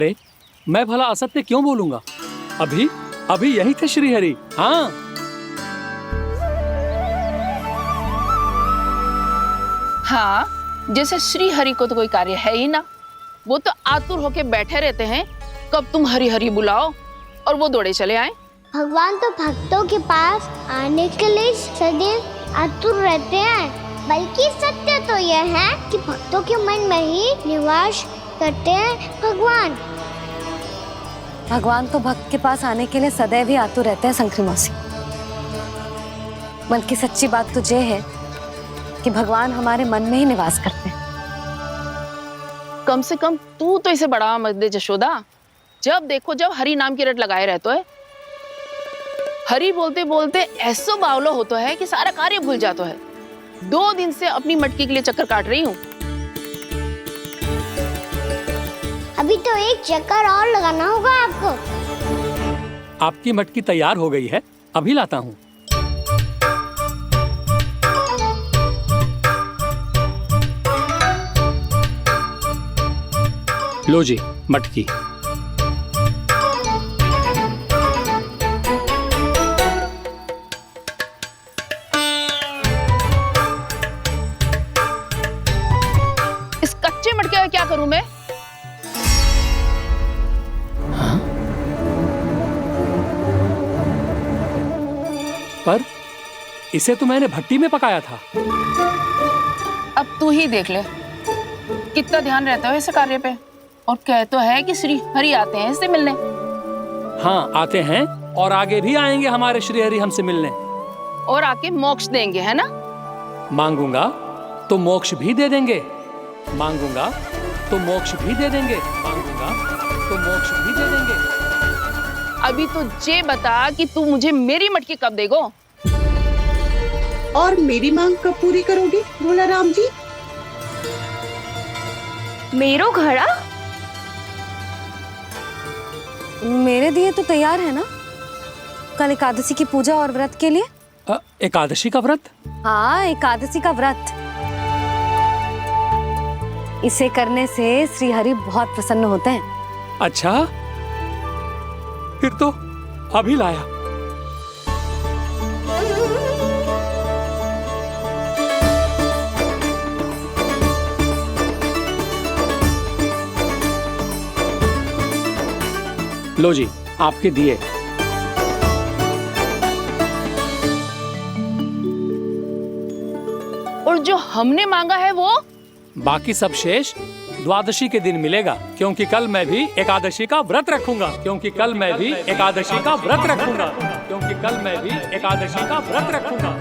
अरे मैं भला असत्य क्यों बोलूंगा? अभी अभी यही थे श्रीहरि। हाँ, हाँ, जैसे श्री हरि को तो कोई कार्य है ही ना। वो तो आतुर होके बैठे रहते हैं कब तुम हरि हरि बुलाओ और वो दौड़े चले आए। भगवान तो भक्तों के पास आने के लिए सदैव आतुर रहते हैं। बल्कि सत्य तो यह है कि भक्तों के मन में ही निवास करते हैं भगवान। भगवान तो भक्त के पास आने के लिए सदैव ही आतुर रहते हैं शंकरी मौसी। बल्कि सच्ची बात तो ये है कि भगवान हमारे मन में ही निवास करते हैं। कम से कम तू तो इसे बढ़ावा मत दे जशोदा। जब देखो जब हरि नाम की रट लगाए रहते है। हरि बोलते बोलते ऐसो बावलो होता है कि सारा कार्य भूल जाता है। 2 दिन से अपनी मटकी के लिए चक्कर काट रही हूँ। अभी तो एक चक्कर और लगाना होगा आपको। आपकी मटकी तैयार हो गई है, अभी लाता हूँ। लो जी मटकी। इस कच्चे मटके का क्या करूं मैं? पर इसे तो मैंने भट्टी में पकाया था। अब तू ही देख ले कितना ध्यान रहता है इस कार्य पे। और कह तो है कि श्री हरि आते हैं इससे मिलने। हाँ आते हैं और आगे भी आएंगे हमारे श्रीहरि हमसे मिलने। और आके मोक्ष देंगे, है ना? मांगूंगा तो मोक्ष भी दे देंगे, मांगूंगा तो मोक्ष भी दे देंगे, मांगूंगा तो मोक्ष भी दे देंगे। अभी तो ये बता कि तू मुझे मेरी मटकी कब देगो? और मेरी मांग कब पूरी करोगे भोला राम जी? मेरो घड़ा मेरे दिए तो तैयार है ना? कल एकादशी की पूजा और व्रत के लिए। एकादशी का व्रत? हाँ, एकादशी का व्रत। इसे करने से श्री हरि बहुत प्रसन्न होते हैं। अच्छा, फिर तो अभी लाया। लो जी आपके दिए। और जो हमने मांगा है वो? बाकी सब शेष द्वादशी के दिन मिलेगा, क्योंकि कल मैं भी एकादशी का व्रत रखूंगा, क्योंकि कल मैं भी एकादशी का व्रत रखूंगा, क्योंकि कल मैं भी एकादशी का व्रत रखूंगा।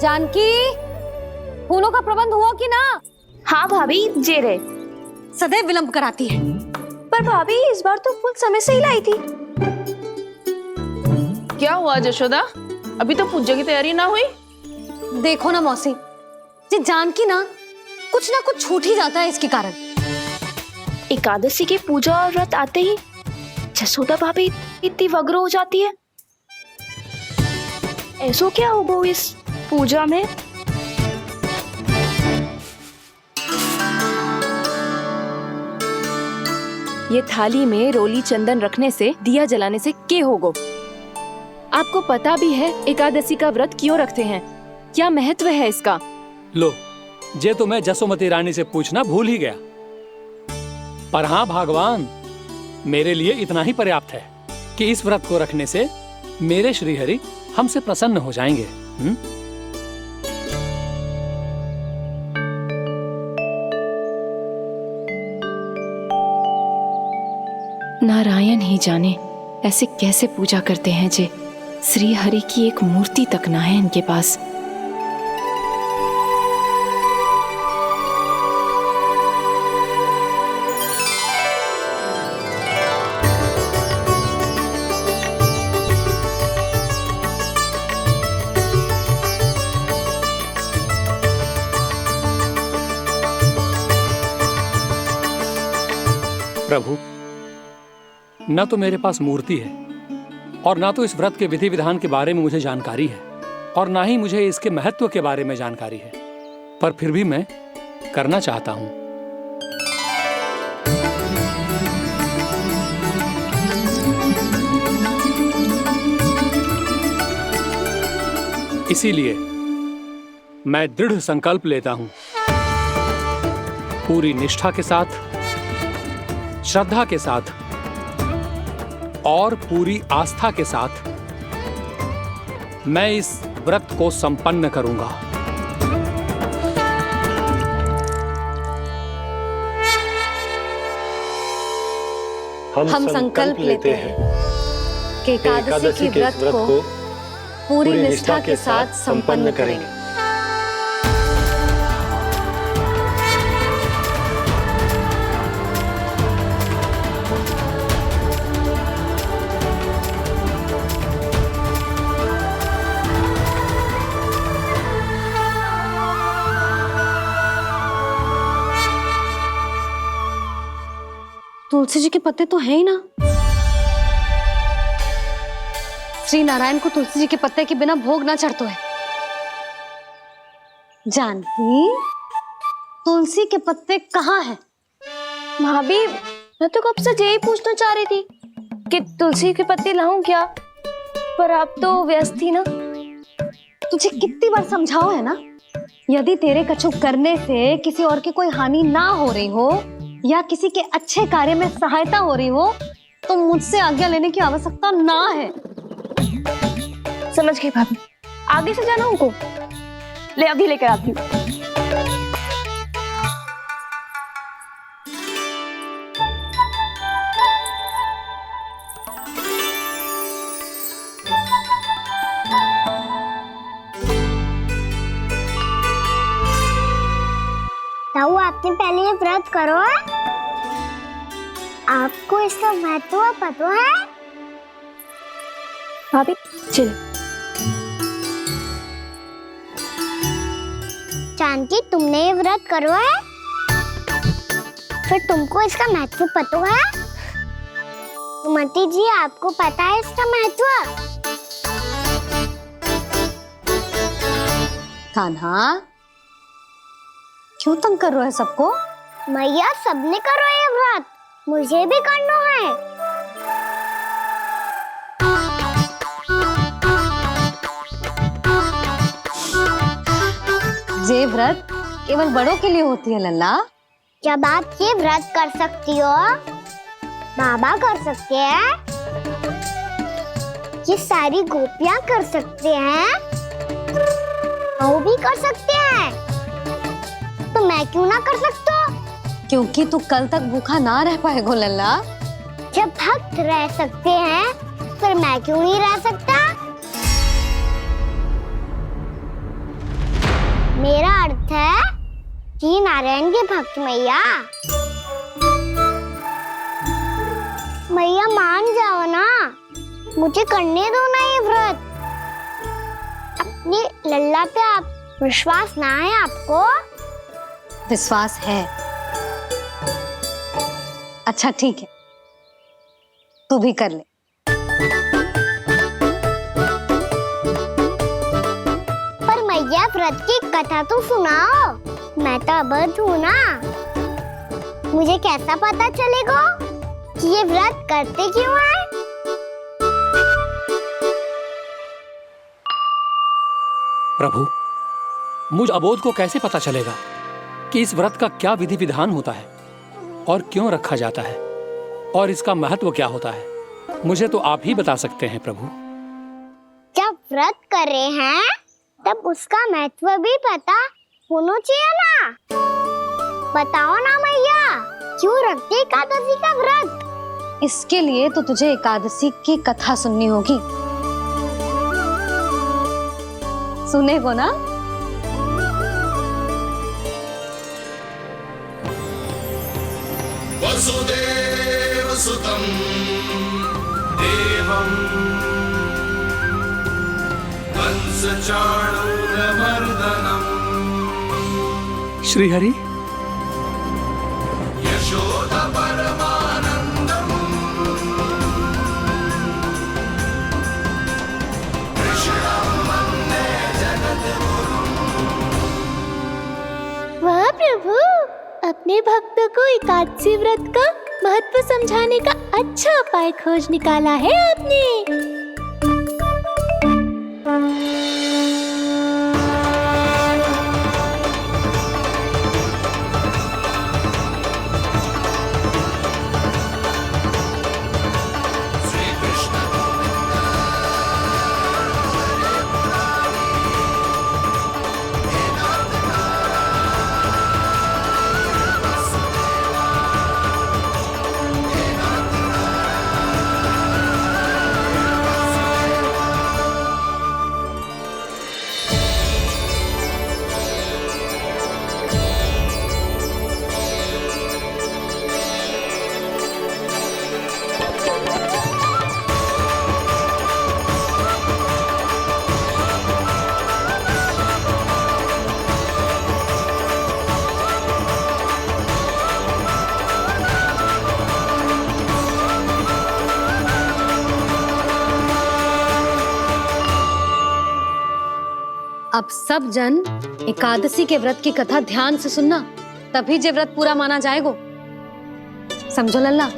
जानकी, फूलों का प्रबंध हुआ कि ना? हाँ भाभी, जे रे। सदैव विलंब कराती है। पर भाभी इस बार तो फूल समय से ही लाई थी। क्या हुआ जशोदा? अभी तो पूजा की तैयारी ना हुई? देखो ना मौसी, ये जानकी ना कुछ छूट ही जाता है इसके कारण। एकादशी की पूजा और व्रत आते ही जसोदा भाभी इतनी वग्र हो जाती है। ऐसो क्या होगा इस पूजा में? ये थाली में रोली चंदन रखने से, दिया जलाने से के होगो? आपको पता भी है एकादशी का व्रत क्यों रखते हैं? क्या महत्व है इसका? लो, जे तो मैं जसोमती रानी से पूछना भूल ही गया। पर हाँ भगवान, मेरे लिए इतना ही पर्याप्त है कि इस व्रत को रखने से मेरे श्रीहरि हमसे प्रसन्न हो जाएंगे। नारायण ही जाने ऐसे कैसे पूजा करते हैं जे श्री हरि की एक मूर्ति तक ना है इनके पास। प्रभु, न तो मेरे पास मूर्ति है और ना तो इस व्रत के विधि विधान के बारे में मुझे जानकारी है और ना ही मुझे इसके महत्व के बारे में जानकारी है, पर फिर भी मैं करना चाहता हूं। इसीलिए मैं दृढ़ संकल्प लेता हूं, पूरी निष्ठा के साथ, श्रद्धा के साथ और पूरी आस्था के साथ मैं इस व्रत को संपन्न करूंगा। हम संकल्प लेते हैं कि एकादशी के व्रत को पूरी निष्ठा के साथ संपन्न करेंगे। तुलसी जी के पत्ते तो हैं ही ना। श्री नारायण को तुलसी जी के पत्ते के बिना भोग ना चढ़तो है। जानकी, तुलसी के पत्ते कहाँ हैं? भाभी, मैं तो कब से यही पूछना चाह रही थी कि तुलसी के पत्ते लाऊं क्या, पर आप तो व्यस्त थी ना। तुझे कितनी बार समझाओ है ना, यदि तेरे कछु करने से किसी और की कोई हानि ना हो रही हो या किसी के अच्छे कार्य में सहायता हो रही हो तो मुझसे आज्ञा लेने की आवश्यकता ना है। समझ गई भाभी, आगे से जाना उनको। ले अभी लेकर आती हूँ। ताऊ, आपने पहले ये व्रत करो है? आपको इसका महत्व पता है? भाभी चल। जानकी, तुमने ये व्रत करो है? फिर तुमको इसका महत्व पता है? सुमति जी, आपको पता है इसका महत्व? कान्हा, क्यों तंग कर रहे हो सबको? मैया, सबने करो ये व्रत, मुझे भी करना है। ये व्रत केवल बड़ों के लिए होती है लल्ला। जब आप ये व्रत कर सकती हो, बाबा कर सकते हैं, ये सारी गोपियां कर सकते हैं, वो भी कर सकते हैं, तो मैं क्यों ना कर सकता? क्योंकि तू कल तक भूखा ना रह पाएगो लल्ला। जब भक्त रह सकते हैं, फिर मैं क्यों नहीं रह सकता? मेरा अर्थ है कि नारायण के भक्त मैया, मैया मान जाओ ना, मुझे करने दो ना ये व्रत। अपनी लल्ला पे आप विश्वास ना है आपको? विश्वास है। अच्छा ठीक है, तू भी कर ले। पर मैया, व्रत की कथा तो सुनाओ, मैं तो अबध हूँ ना। मुझे कैसा पता चलेगा कि ये व्रत करते क्यों है? प्रभु, मुझ अबोध को कैसे पता चलेगा कि इस व्रत का क्या विधि विधान होता है और क्यों रखा जाता है और इसका महत्व क्या होता है? मुझे तो आप ही बता सकते हैं प्रभु। जब व्रत कर रहे हैं तब उसका महत्व भी पता होना चाहिए ना। बताओ ना मैया, क्यों रखते एकादशी का व्रत? इसके लिए तो तुझे एकादशी की कथा सुननी होगी। सुनेगो ना? वसुदेव सुतं देवं कंस चाणूरमर्दनम् श्रीहरि, यशोदा परमानंदम् अपने भक्तों को एकादशी व्रत का महत्व समझाने का अच्छा उपाय खोज निकाला है आपने। अब सब जन एकादशी के व्रत की कथा ध्यान से सुनना, तभी जे व्रत पूरा माना जाएगा। समझो लल्ला?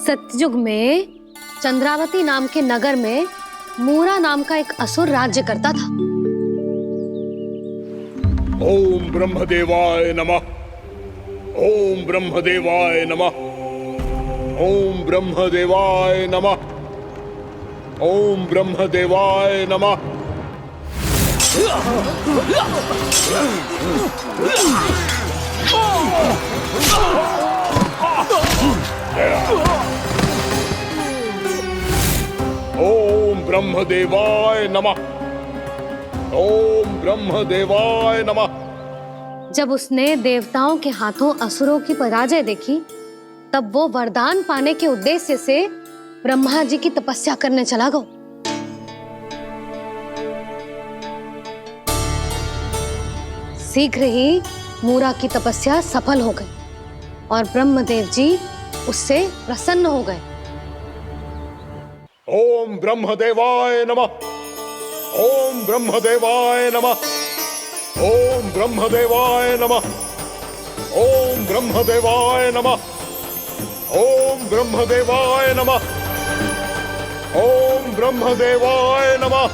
सतयुग में चंद्रावती नाम के नगर में मूरा नाम का एक असुर राज्य करता था। ओम ब्रह्मदेवाय नमः। ओम ब्रह्मदेवाय नमः। ओम ब्रह्मदेवाय नमः। ओम ब्रह्मदेवाय नमः। ओम ब्रह्मदेवाय नमः। ओम ब्रह्मदेवाय नमः। जब उसने देवताओं के हाथों असुरों की पराजय देखी, तब वो वरदान पाने के उद्देश्य से ब्रह्मा जी की तपस्या करने चला गया। शीघ्र ही मूरा की तपस्या सफल हो गई और ब्रह्मदेव जी उससे प्रसन्न हो गए। ओम ब्रह्मदेवाय नमः। ओम ब्रह्मदेवाय नमः। ओम ब्रह्मदेवाय नमः। ओम ब्रह्मदेवाय नमः। ओम ब्रह्मदेवाय नमः। ओम ब्रह्मदेवाय नमः।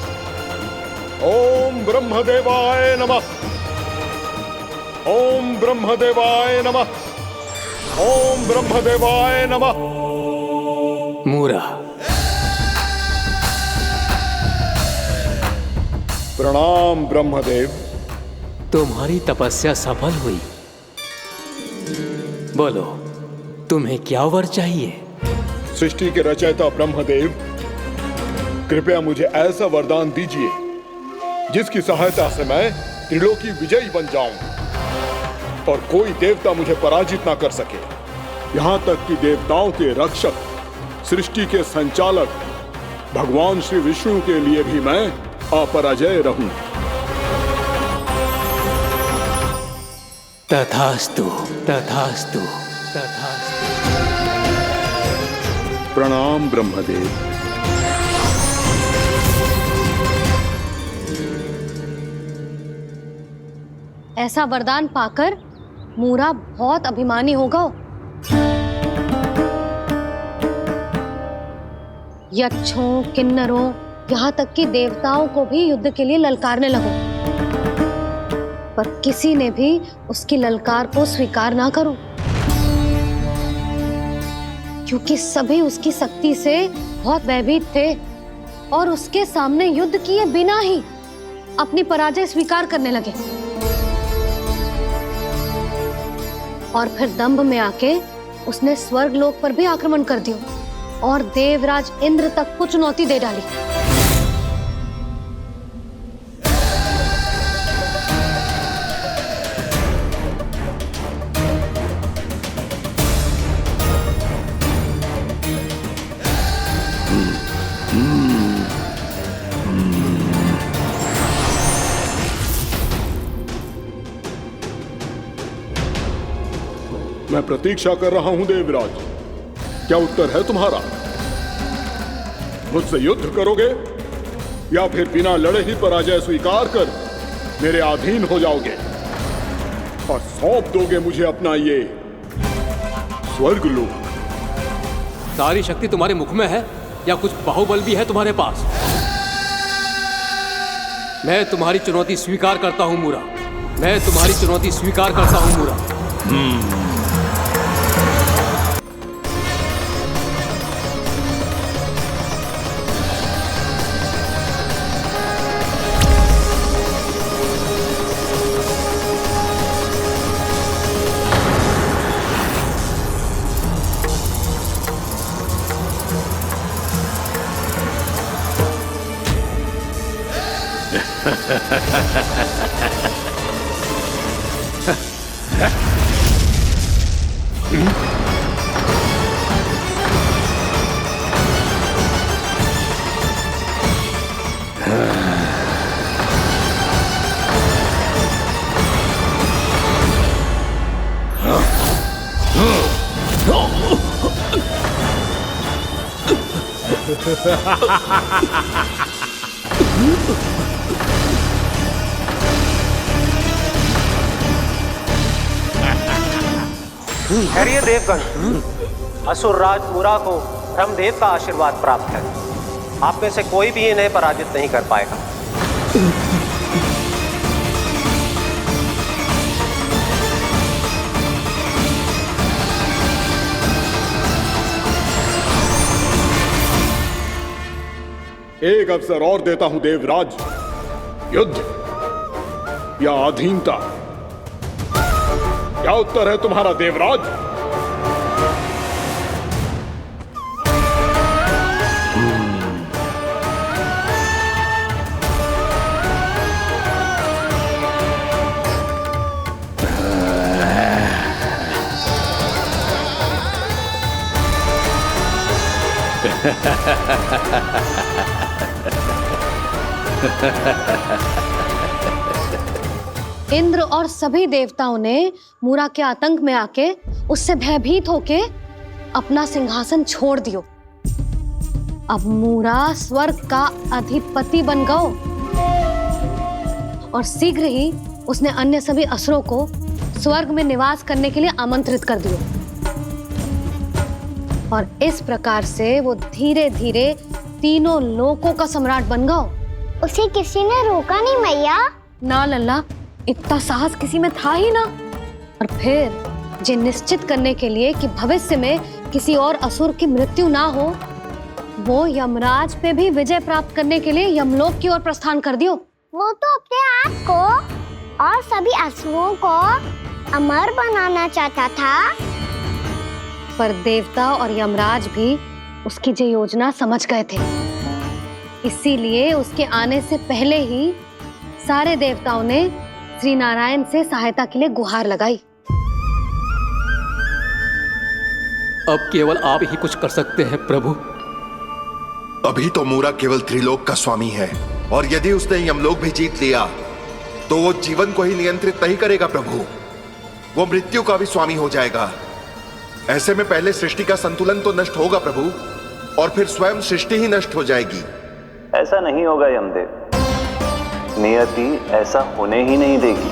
ओम ब्रह्मदेवाय नमः। ओम ब्रह्मदेवाय नमः। ओम ब्रह्मदेवाय नमः। मूरा, प्रणाम ब्रह्मदेव। तुम्हारी तपस्या सफल हुई। बोलो, तुम्हें क्या वर चाहिए? सृष्टि के रचयिता ब्रह्मदेव, कृपया मुझे ऐसा वरदान दीजिए जिसकी सहायता से मैं त्रिलोकी विजयी बन जाऊं और कोई देवता मुझे पराजित ना कर सके। यहाँ तक कि देवताओं के रक्षक, सृष्टि के संचालक भगवान श्री विष्णु के लिए भी मैं अपराजय रहूं। तथास्तु, तथास्तु, तथास्तु। प्रणाम ब्रह्मदेव। ऐसा वरदान पाकर मूरा बहुत अभिमानी होगा। यक्षों, किन्नरों, यहाँ तक कि देवताओं को भी युद्ध के लिए ललकारने लगो, पर किसी ने भी उसकी ललकार को स्वीकार ना करो, क्योंकि सभी उसकी शक्ति से बहुत भयभीत थे और उसके सामने युद्ध किए बिना ही अपनी पराजय स्वीकार करने लगे और फिर दंभ में आके उसने स्वर्ग लोक पर भी आक्रमण कर दिया और देवराज इंद्र तक को चुनौती दे डाली। मैं प्रतीक्षा कर रहा हूं देवराज, क्या उत्तर है तुम्हारा? मुझसे युद्ध करोगे या फिर बिना लड़े ही पराजय स्वीकार कर मेरे अधीन हो जाओगे और सौंप दोगे मुझे अपना ये स्वर्गलोक? सारी शक्ति तुम्हारे मुख में है या कुछ बाहुबल भी है तुम्हारे पास? मैं तुम्हारी चुनौती स्वीकार करता हूं मूरा, मैं तुम्हारी चुनौती स्वीकार करता हूं मूरा। खैरिए देवगण, असुर राज मुरा को ब्रह्मदेव का आशीर्वाद प्राप्त है। आप में से कोई भी इन्हें पराजित नहीं कर पाएगा। एक अवसर और देता हूं देवराज, युद्ध या अधीनता, क्या उत्तर है तुम्हारा देवराज? इंद्र और सभी देवताओं ने मूरा के आतंक में आके उससे भयभीत होके अपना सिंहासन छोड़ दियो। अब मूरा स्वर्ग का अधिपति बन गयो और शीघ्र ही उसने अन्य सभी असुरों को स्वर्ग में निवास करने के लिए आमंत्रित कर दियो। और इस प्रकार से वो धीरे धीरे तीनों लोकों का सम्राट बन गयो। उसे किसी ने रोका नहीं मैया? ना लल्ला, इतना साहस किसी में था ही ना। और फिर जे निश्चित करने के लिए कि भविष्य में किसी और असुर की मृत्यु ना हो, वो यमराज पे भी विजय प्राप्त करने के लिए यमलोक की ओर प्रस्थान कर दियो। वो तो अपने आप को और सभी असुरों को अमर बनाना चाहता था। पर देवता और यमराज भी उसकी जो योजना समझ गए थे, इसीलिए उसके आने से पहले ही सारे देवताओं ने श्री नारायण से सहायता के लिए गुहार लगाई। अब केवल आप ही कुछ कर सकते हैं प्रभु। अभी तो मूरा केवल त्रिलोक का स्वामी है, और यदि उसने यमलोक भी जीत लिया तो वो जीवन को ही नियंत्रित नहीं करेगा प्रभु, वो मृत्यु का भी स्वामी हो जाएगा। ऐसे में पहले सृष्टि का संतुलन तो नष्ट होगा प्रभु, और फिर स्वयं सृष्टि ही नष्ट हो जाएगी। ऐसा नहीं होगा यमदेव, नियति ऐसा होने ही नहीं देगी।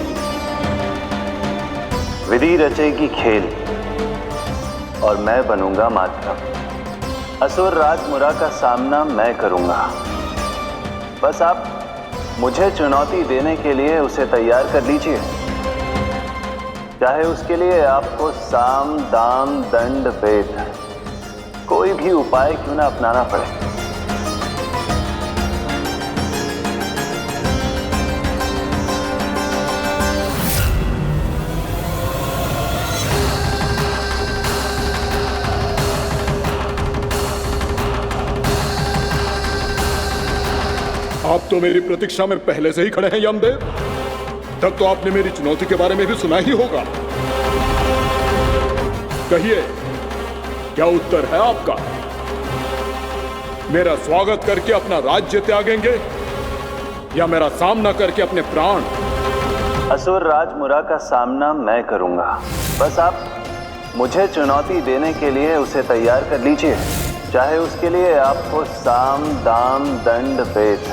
विधि रचेगी खेल और मैं बनूंगा माध्यम। असुर राज मुरा का सामना मैं करूंगा। बस आप मुझे चुनौती देने के लिए उसे तैयार कर लीजिए, चाहे उसके लिए आपको साम दाम दंड भेद कोई भी उपाय क्यों ना अपनाना पड़े। आप तो मेरी प्रतीक्षा में पहले से ही खड़े हैं यमदेव। तब तो आपने मेरी चुनौती के बारे में भी सुना ही होगा। कहिए, क्या उत्तर है आपका? मेरा स्वागत करके अपना राज्य त्यागेंगे या मेरा सामना करके अपने प्राण? असुर राज मुरा का सामना मैं करूंगा। बस आप मुझे चुनौती देने के लिए उसे तैयार कर लीजिए, चाहे उसके लिए आपको साम दाम दंड भेद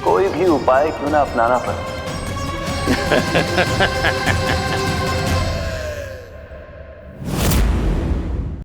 कोई भी उपाय क्यों ना अपनाना पड़े।